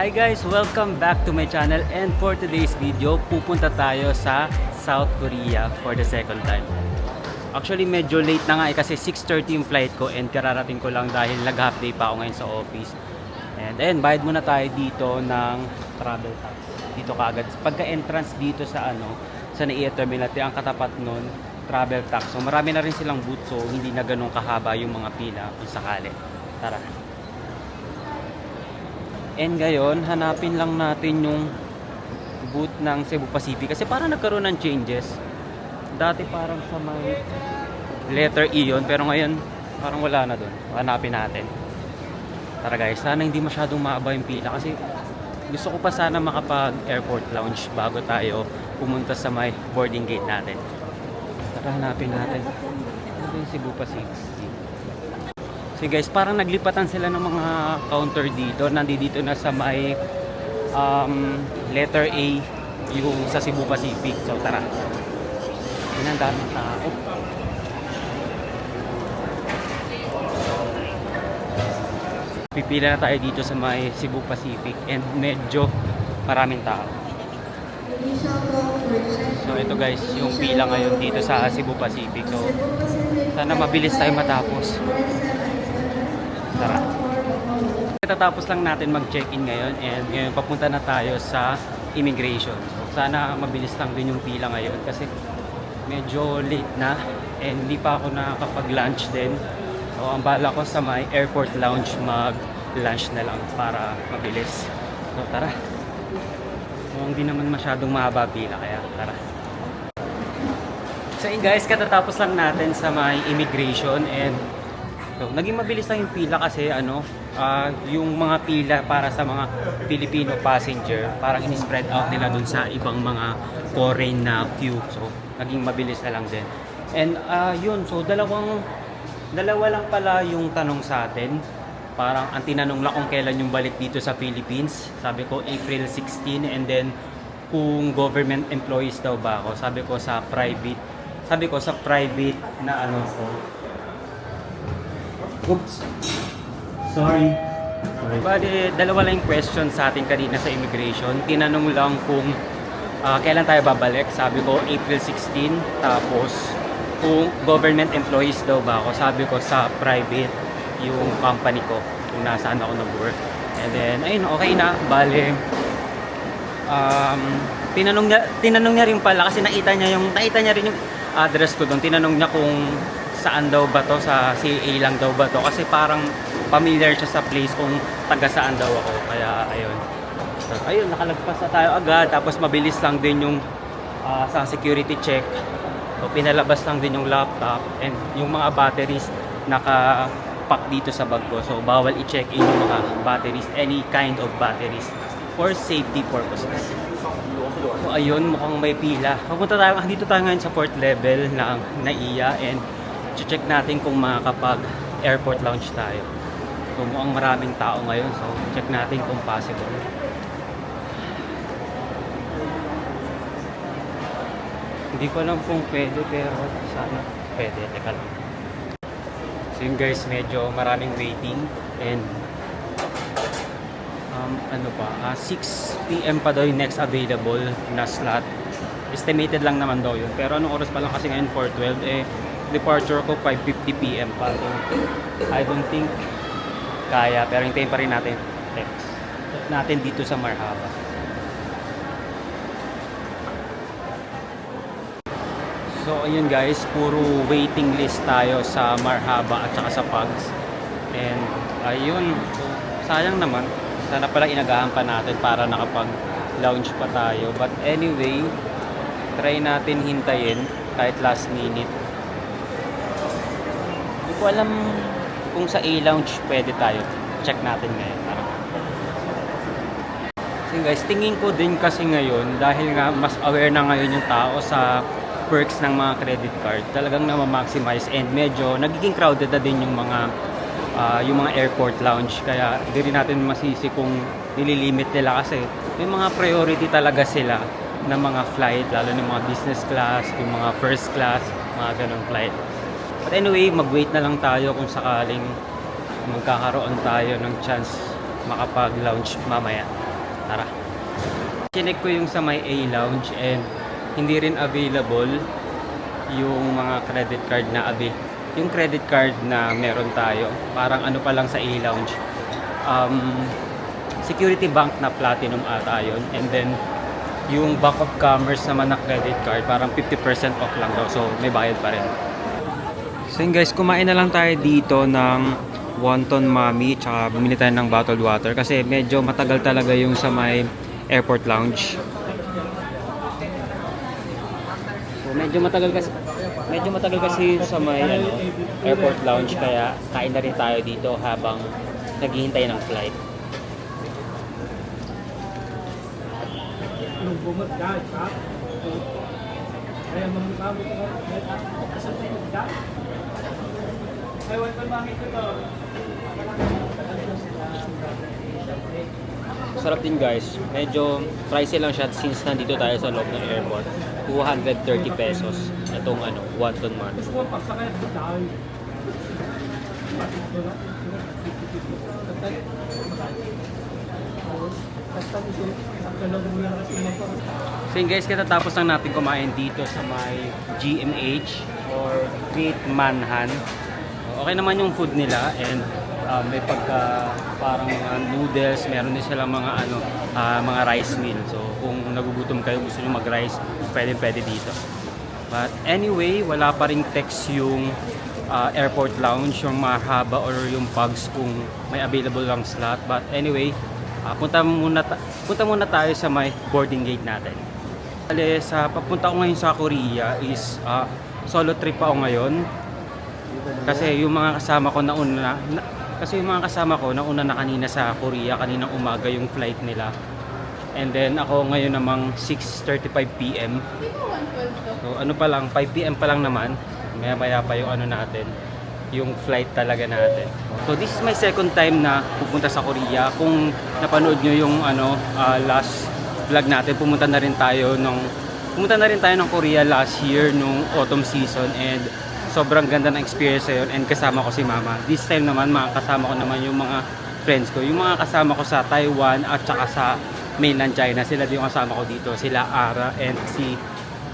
Hi guys! Welcome back to my channel, and for today's video, pupunta tayo sa South Korea for the second time. Actually medyo late na nga kasi 6:30 yung flight ko and kararating ko lang dahil nag-half day pa ako ngayon sa office. And ayun, bayad muna tayo dito ng travel tax. Dito kaagad. Pagka entrance dito sa sa NAIA Terminal, ang katapat nun, travel tax. So marami na rin silang booth, so hindi na ganun kahaba yung mga pila kung sakali. Tara! And ngayon, hanapin lang natin yung booth ng Cebu Pacific kasi parang nagkaroon ng changes. Dati parang sa may letter E yun, pero ngayon parang wala na doon. Hanapin natin. Tara guys, sana hindi masyadong mahaba yung pila kasi gusto ko pa sana makapag-airport lounge bago tayo pumunta sa may boarding gate natin. Tara, hanapin natin. Ano yung Cebu Pacific? So guys, parang naglipatan sila ng mga counter dito. Nandito na sa may letter A yung sa Cebu Pacific. So tara. Yan ang daming tao. Pipila na tayo dito sa may Cebu Pacific and medyo maraming tao. So ito guys, yung pila ngayon dito sa Cebu Pacific. So sana mabilis tayo matapos. Tara. Tatapos lang natin mag-check-in ngayon and ngayon papunta na tayo sa immigration. So, sana mabilis lang din yung pila ngayon kasi medyo late na and hindi pa ako nakakapag-lunch din. So ang bala ko sa may airport lounge mag-lunch na lang para mabilis. So tara. So hindi naman masyadong mahaba pila kaya tara. So guys, katatapos lang natin sa may immigration and so, naging mabilis lang yung pila kasi yung mga pila para sa mga Filipino passenger parang in-spread out nila dun sa ibang mga foreign na queue. So, naging mabilis na lang din. And yun, so dalawa lang pala yung tanong sa atin. Parang ang tinanong lang kung kailan yung balik dito sa Philippines. Sabi ko April 16 and then kung government employees daw ba ako. Sabi ko sa private na ko. Oops. Sorry. Bali, dalawa lang yung question sa atin kanina sa immigration. Tinanong lang kung kailan tayo babalik. Sabi ko April 16. Tapos kung government employees daw ba ako. Sabi ko sa private yung company ko. Kung nasaan ako nag-work. And then, ayun, okay na. Bali, tinanong niya rin pala kasi nakita niya rin yung address ko doon. Tinanong niya kung saan daw ba to, sa CA lang daw ba to kasi parang familiar siya sa place kung taga saan daw ako, kaya ayun. So, ayun, nakalagpas na tayo agad tapos mabilis lang din yung sa security check. So pinalabas lang din yung laptop and yung mga batteries naka-pack dito sa bag ko, so bawal i-check in yung mga batteries, any kind of batteries for safety purposes. So ayun, mukhang may pila. Dito tayo ngayon sa port level ng NAIA and check natin kung makakapag-airport lounge tayo. So mukhang maraming tao ngayon, so check natin kung possible. Hindi ko alam kung pwede pero sana pwede. Teka lang. So yun guys, medyo maraming waiting and 6 PM pa daw yung next available na slot. Estimated lang naman daw yun. Pero anong oras pa lang kasi ngayon 4:12 departure ko 5:50 PM pa. So, I don't think kaya, pero hintayin pa rin natin. Check natin dito sa Marhaba. So ayun guys, puro waiting list tayo sa Marhaba at saka sa Pugs. And ayun, so, sayang naman. Sana pala inagahan pa natin para nakapag-lounge pa tayo. But anyway, try natin hintayin kahit last minute. Hindi ko alam kung sa A-lounge pwede tayo. Check natin ngayon. So guys, tingin ko din kasi ngayon dahil nga mas aware na ngayon yung tao sa perks ng mga credit card, talagang na-maximize and medyo nagiging crowded na din yung mga airport lounge, kaya hindi rin natin masisi kung nililimit nila kasi may mga priority talaga sila na mga flight, lalo ng mga business class, yung mga first class, mga ganong flight. But anyway, mag-wait na lang tayo kung sakaling magkakaroon tayo ng chance makapag-lounge mamaya. Tara. Chinek ko yung sa may A Lounge and hindi rin available yung mga credit card na yung credit card na meron tayo. Parang ano pa lang sa A Lounge. Security Bank na Platinum ata yun. And then yung Bank of Commerce naman na credit card, parang 50% off lang daw. So may bayad pa rin. So yun guys, kumain na lang tayo dito ng wonton mami, tsaka bumili tayo ng bottled water kasi medyo matagal talaga yung sa may airport lounge. So medyo matagal kasi sa may airport lounge, kaya kain na rin tayo dito habang naghihintay ng flight. Sarap din guys. Medyo pricey lang siya since nandito tayo sa loob ng airport. 230 pesos itong wonton mami. So yun guys, katatapos lang natin kumain dito sa may GMH or Great Manhan. Okay naman yung food nila and may pagka parang mga noodles, meron din silang mga mga rice meal. So kung nagugutom kayo, gusto niyo mag-rice, pwede dito. But anyway, wala pa ring text yung airport lounge, yung mahaba or yung pugs kung may available lang slot. But anyway, punta muna tayo sa may boarding gate natin. Papunta ko ngayon sa Korea is solo trip ako ngayon. Kasi yung mga kasama ko nauna na kanina sa Korea, kaninang umaga yung flight nila. And then ako ngayon namang 6:35 PM. So pa lang, 5 PM pa lang naman. Maya pa yung natin, yung flight talaga natin. So this is my second time na pupunta sa Korea. Kung napanood nyo yung last vlog natin, pumunta na rin tayo ng Korea last year nung autumn season, and sobrang ganda ng experience yun, and kasama ko si mama. This time naman kasama ko naman yung mga friends ko, yung mga kasama ko sa Taiwan at saka sa mainland China. Sila din yung kasama ko dito, sila Ara and si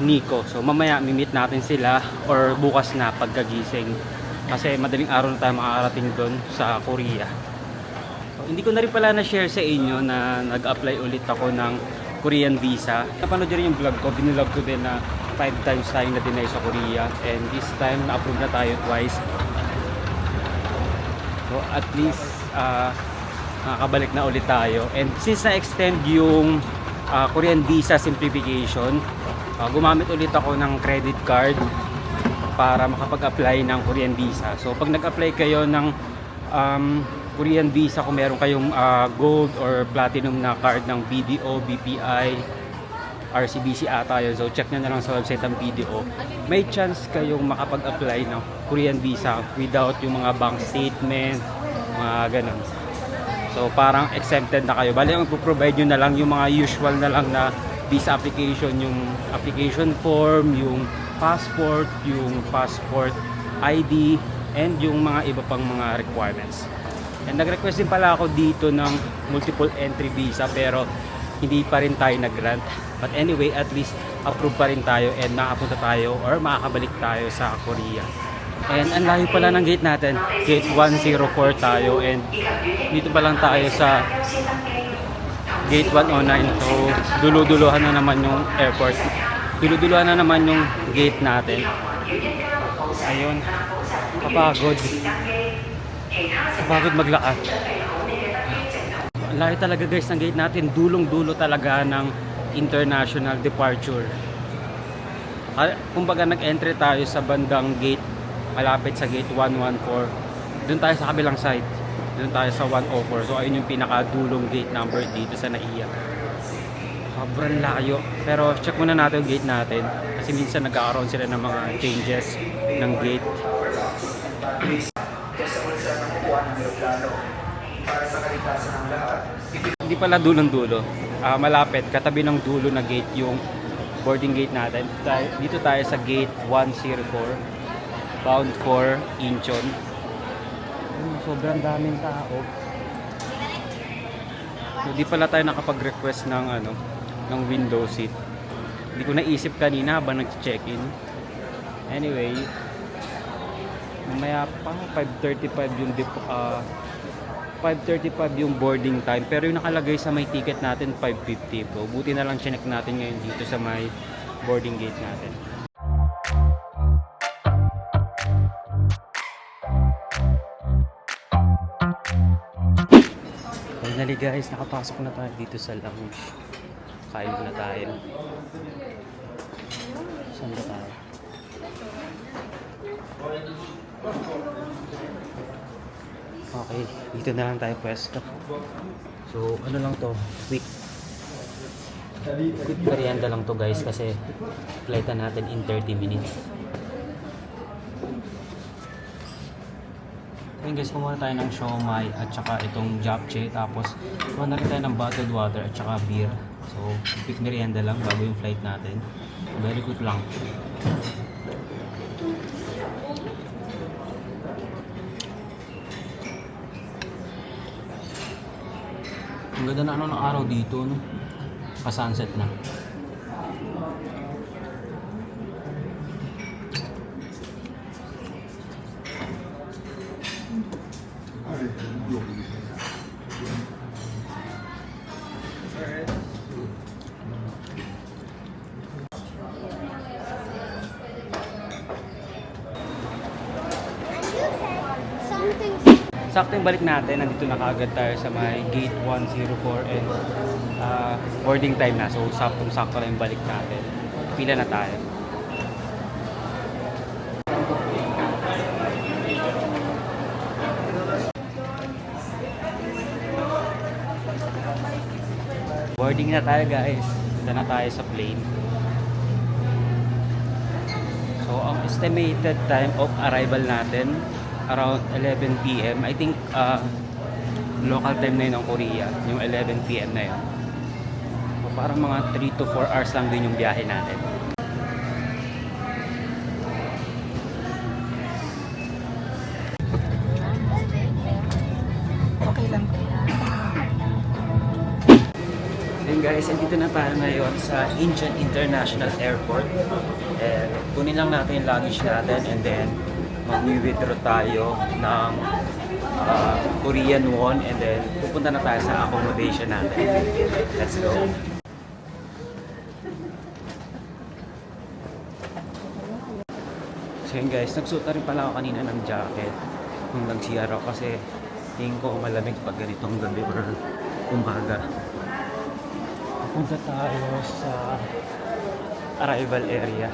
Nico. So mamaya mi-meet natin sila or bukas na pagkagising, kasi madaling araw na tayo makakarating doon sa Korea. So, hindi ko na rin pala na-share sa inyo na nag-apply ulit ako ng Korean visa. Napanood nyo rin yung vlog ko, binilog ko din na 5 times tayo na dinay sa Korea, and this time na-approve na tayo twice. So at least nakakabalik na ulit tayo, and since na-extend yung Korean visa simplification, gumamit ulit ako ng credit card para makapag-apply ng Korean visa. So pag nag-apply kayo ng Korean visa, kung meron kayong gold or platinum na card ng BDO, BPI, RCBC ata yun. So check nyo na lang sa website ng BDO. May chance kayong makapag-apply ng Korean visa without yung mga bank statement, mga ganun. So parang exempted na kayo. Bali, ang ipoprovide nyo na lang yung mga usual na lang na visa application, yung application form, yung passport ID, and yung mga iba pang mga requirements. And nag-request din pala ako dito ng multiple entry visa, pero hindi pa rin tayo nag-grant. But anyway, at least approve pa rin tayo and makapunta tayo or makakabalik tayo sa Korea. And ang layo pala ng gate natin, gate 104 tayo, and dito pa lang tayo sa gate 109. So dulu-duluhan na naman yung airport. Dulu-duluhan na naman yung gate natin. Ayun, kapagod maglakad. Ang layo talaga guys ng gate natin, dulong-dulo talaga ng international departure. Kumbaga nag-entry tayo sa bandang gate, malapit sa gate 114. Doon tayo sa kabilang side, doon tayo sa 104. So ayun yung pinakadulong gate number dito sa NAIA. Sobrang layo, pero check muna natin yung gate natin kasi minsan nagkakaroon sila ng mga changes ng gate. Hindi pala dulong-dulo, malapit, katabi ng dulo na gate yung boarding gate natin. Dito tayo sa gate 104, bound for Incheon. Sobrang daming tao. Hindi pala tayo nakapag-request ng ano, ng window seat. Hindi ko naisip kanina habang nag-check-in. Anyway, mamaya pa 5:35 yung 5:35 yung boarding time, pero yung nakalagay sa may ticket natin 5:50. So buti na lang chinek natin ngayon dito sa may boarding gate natin. Finally guys, nakapasok na tayo dito sa lounge. Kain na tayo. Saan ba tayo? Okay, dito na lang tayo pwesto. So, ano lang to? Quick merienda lang to guys kasi flight na natin in 30 minutes. Ayun guys, kumuha tayo ng siomai at saka itong japchae, tapos kumuha na rin tayo ng bottled water at saka beer. So, quick merienda lang bago yung flight natin. Very quick lang. Ang ganda na ng araw dito, no? Pa-sunset na. Sakto yung balik natin, nandito na kaagad tayo sa may gate 104 and boarding time na. So saktong-sakto na yung balik natin. Pila na tayo. Boarding na tayo guys. Punta na tayo sa plane. So ang estimated time of arrival natin around 11 PM. I think local time na yun ng Korea, yung 11 PM na yun. So, parang mga 3 to 4 hours lang din yung biyahe natin. Okay lang. Then guys, andito na tayo ngayon sa Incheon International Airport. And kunin lang natin yung luggage natin and then mag-withdraw tayo ng Korean won and then pupunta na tayo sa accommodation natin. Let's go! So yun guys, nagsuot na rin pala ako kanina ng jacket nung nag-CR ako kasi tingin ko malamig pag ganitong gabi or umaga. Pupunta tayo sa arrival area.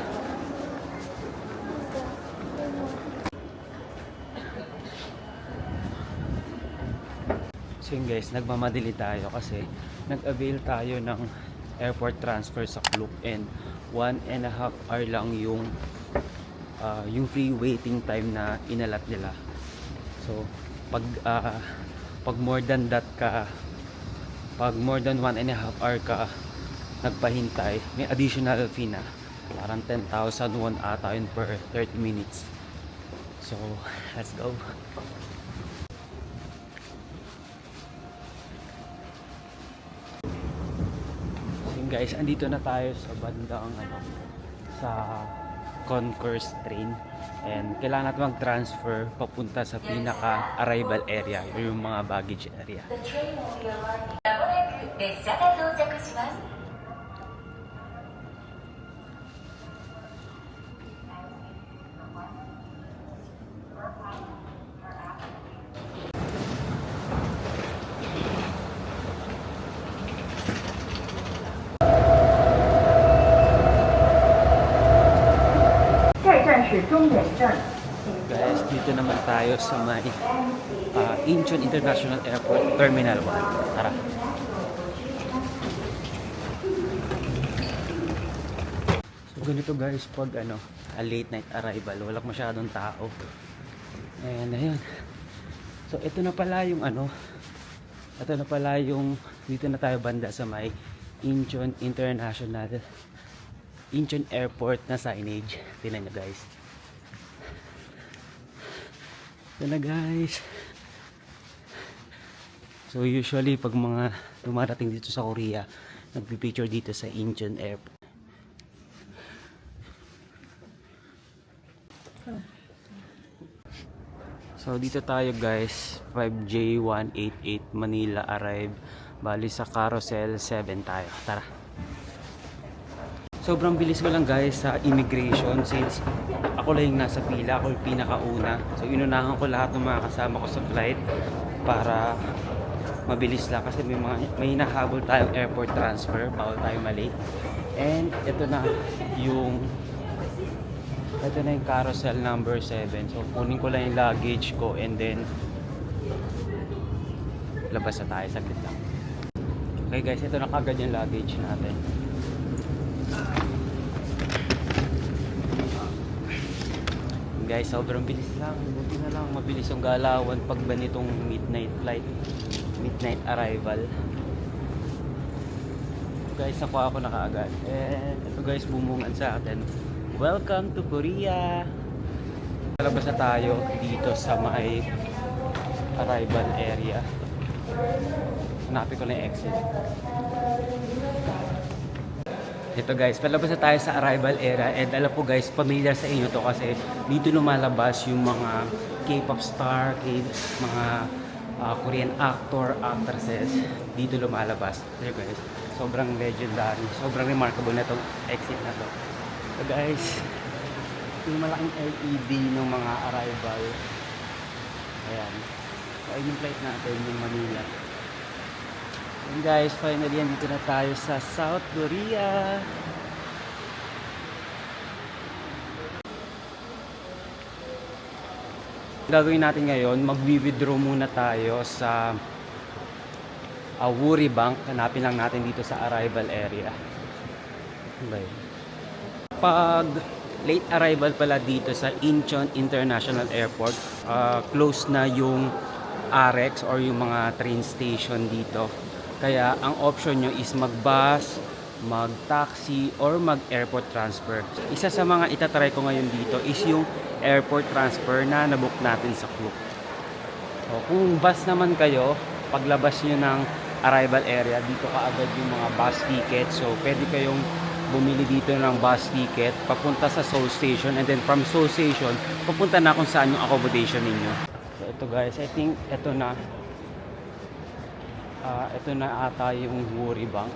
So yun guys, nagmamadali tayo kasi nag-avail tayo ng airport transfer sa Klook and 1.5 hour lang yung free waiting time na inalat nila. So pag more than that ka, pag more than 1.5 hour ka nagpahintay, may additional fee na. Parang 10,000 won ata yun per 30 minutes. So let's go. Guys, andito na tayo sa bandang sa concourse train and kailangan natin mag-transfer papunta sa pinaka arrival area, yung mga baggage area. Guys, dito naman tayo sa may Incheon International Airport Terminal 1. Tara. So ganito guys pag late night arrival, walang masyadong tao. And ayun. So ito na pala yung ito na pala yung dito na tayo banda sa may Incheon Airport na signage. Tingnan nyo guys. Ito na guys. So So usually pag mga dumarating dito sa Korea, nagpipicture dito sa Incheon Airport. So dito tayo guys, 5J188 Manila arrive. Bali sa Carousel 7 tayo. Tara. Sobrang bilis ko lang guys sa immigration since ako lang yung nasa pila, ako yung pinakauna. So inunahan ko lahat ng mga kasama ko sa flight para mabilis lang kasi may hinahabol tayong airport transfer, bawal tayo mali. And ito na yung carousel number 7. So kunin ko lang yung luggage ko and then labas na tayo, saglit lang. Okay guys, ito na kagad yung luggage natin. Guys, sobrang bilis lang. Buti na lang mabilis yung galawan pag ganitong midnight flight, midnight arrival. Guys, nakuha ako na kaagad. And ito guys, bumungan sa atin. Welcome to Korea! Palabas na tayo dito sa may arrival area. Hanapin ko na yung exit. Ito guys, palabas na tayo sa arrival area and alam po guys, familiar sa inyo to kasi dito lumalabas yung mga K-pop star, mga Korean actor, actresses. Dito lumalabas. Ito guys, sobrang legendary, sobrang remarkable na itong exit na to. So guys, yung malaking LED ng mga arrival. Ayan. So ayun yung flight natin, yung Manila. And guys, finally dito na tayo sa South Korea. Gagawin natin ngayon, mag-withdraw muna tayo sa Woori Bank. Hanapin lang natin dito sa arrival area. Okay. Pag late arrival pala dito sa Incheon International Airport, close na yung RX or yung mga train station dito. Kaya ang option nyo is mag-bus, mag-taxi, or mag-airport transfer. Isa sa mga itatry ko ngayon dito is yung airport transfer na nabook natin sa Klook. So, kung bus naman kayo, paglabas nyo ng arrival area, dito kaagad yung mga bus ticket. So, pwede kayong bumili dito ng bus ticket, papunta sa Seoul Station, and then from Seoul Station, papunta na kung saan yung accommodation ninyo. So, ito guys, I think ito na. Ito na ata yung Woori Bank.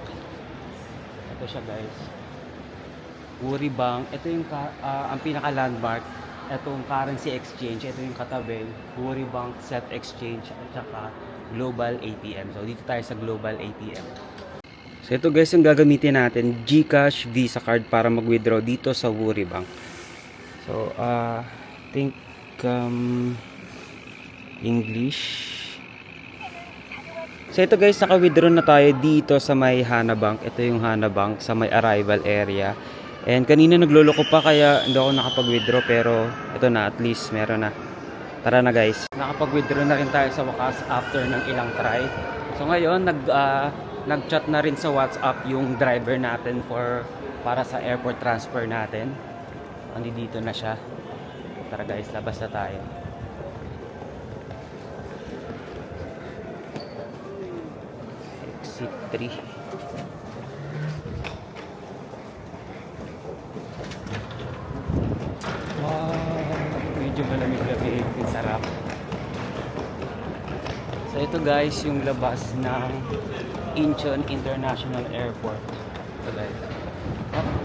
Ito siya guys. Woori Bank. Ito yung ang pinaka-landmark. Itong currency exchange. Ito yung katabi. Woori Bank Self-Exchange at saka Global ATM. So dito tayo sa Global ATM. So ito guys yung gagamitin natin. GCash Visa Card para mag-withdraw dito sa Woori Bank. So think English. So ito guys, naka-withdraw na tayo dito sa may Hana Bank. Ito yung Hana Bank sa may arrival area. And kanina nagloloko pa kaya hindi ako nakapag-withdraw pero ito na, at least meron na. Tara na guys. Nakapag-withdraw na rin tayo sa wakas after ng ilang try. So ngayon, nag-chat na rin sa WhatsApp yung driver natin para sa airport transfer natin. Dito na siya. Tara guys, labas na tayo. Exit 3. Wow, medyo malamig-lamig, sarap. So ito guys yung labas ng Incheon International Airport. Ito guys,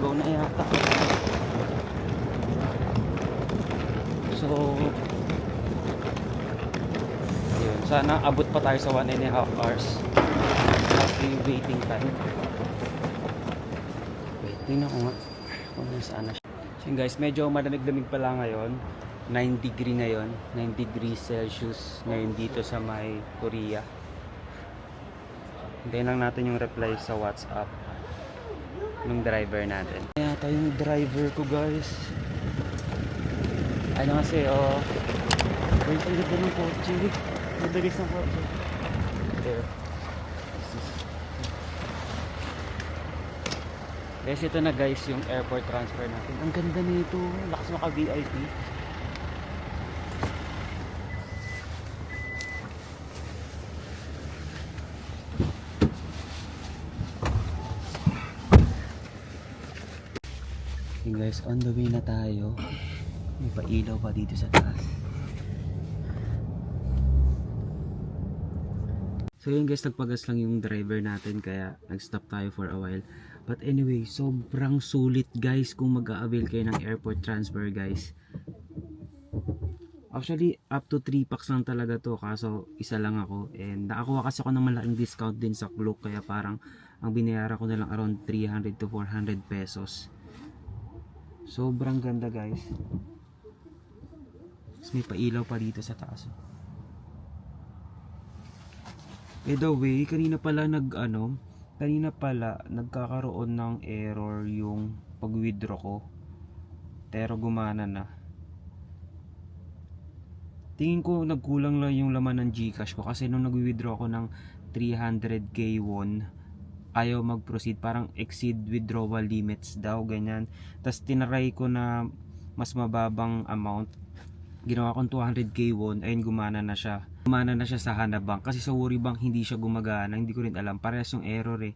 go na yata. So ayun, sana abot pa tayo sa 1.5 hours after yung waiting time. Tingnan ko nga kung nasaan na siya. So guys, medyo malamig-lamig pala ngayon. 9 degree na yon, 9 degrees Celsius ngayon dito sa may Korea. Hintayin lang natin yung reply sa WhatsApp ng driver natin. Kaya tayo yung driver ko guys. Ano kasi wait, ang ganda ng kotse. Madalis ng kotse. There. Guys, ito na guys yung airport transfer natin. Ang ganda nito. Lakas maka VIP. Ayun guys, on the way na tayo. May pailaw pa dito sa taas. So yun guys, nagpagas lang yung driver natin kaya nag-stop tayo for a while. But anyway, sobrang sulit guys kung mag-a-avail kayo ng airport transfer guys. Actually, up to 3 packs lang talaga to, kaso isa lang ako. And nakakuha kasi ako ng malaking discount din sa Klook, kaya parang ang binayaran ko na lang around 300 to 400 pesos. Sobrang ganda guys. Tapos may pailaw pa dito sa taas. By the way, kanina pala nagkakaroon ng error yung pag-withdraw ko. Pero gumana na. Tingin ko nagkulang lang yung laman ng GCash ko kasi nung nag-withdraw ako ng 300k won, ayaw mag-proceed, parang exceed withdrawal limits daw, ganyan. Tapos tinaray ko na mas mababang amount, ginawa kong 200k won, ayun gumana na siya. Gumana na siya sa Hana Bank kasi sa Wori Bank hindi siya gumagana, hindi ko rin alam. Parehas yung error eh.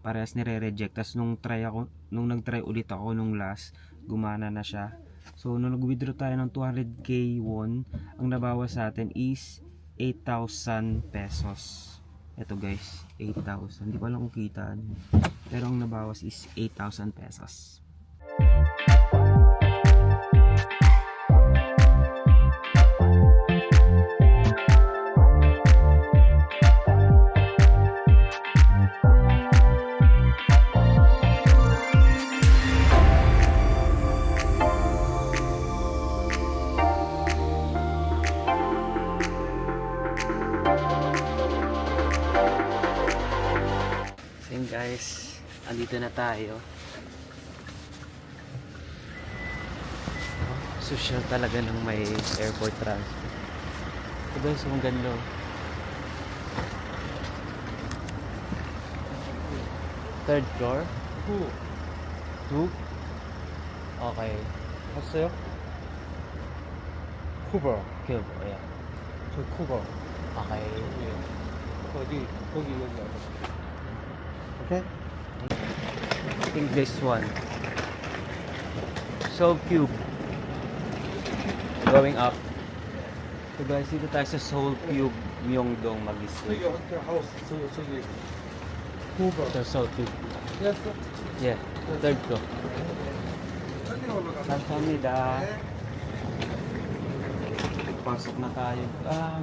Parehas nire-reject. Tapos nung nag-try ulit ako nung last, gumana na siya. So nung nag-withdraw tayo ng 200k won, ang nabawas sa atin is 8,000 pesos. Ito guys, 8,000. Hindi ko alam kung kita. Pero ang nabawas is 8,000 pesos. Guys, andito na tayo. Social talaga ng may airport transfer. So guys, ang ganda. Third floor? 2? Okay. 봤어요? 쿠버. Cube, yeah. 저 쿠버. Okay. 예. 거기 여기. 오케이? I think this one. Seoul Cube. Going up. So guys, dito tayo sa Seoul Cube Myeongdong mag-stay. 저기 호텔 하우스. 저기 쿠버. So Seoul Cube. Yes. Yeah, third floor. Kamsahamnida. Pasok na tayo.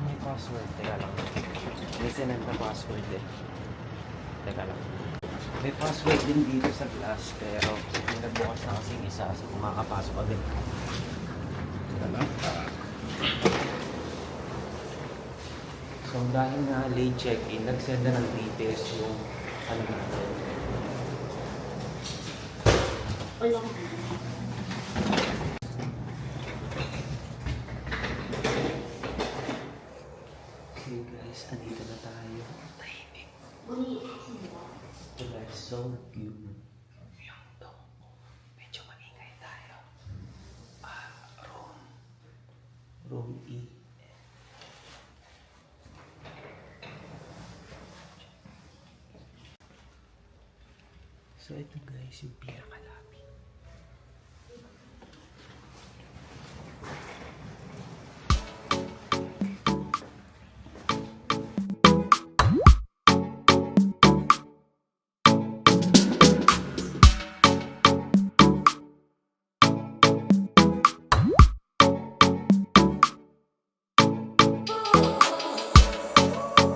May password. Teka lang. May sinend na password eh. Teka lang. May password din dito sa glass, pero nagbukas na kasing isa kasi kumakapasok agad. Teka lang. So dahil na late check-in, nagsend na ng details yung ano natin. Okay guys, andito na tayo. Tahimik. Ito guys, so cute. Myeongdong. Medyo maingay tayo. Room E. So ito guys, yung pinaka-lobby.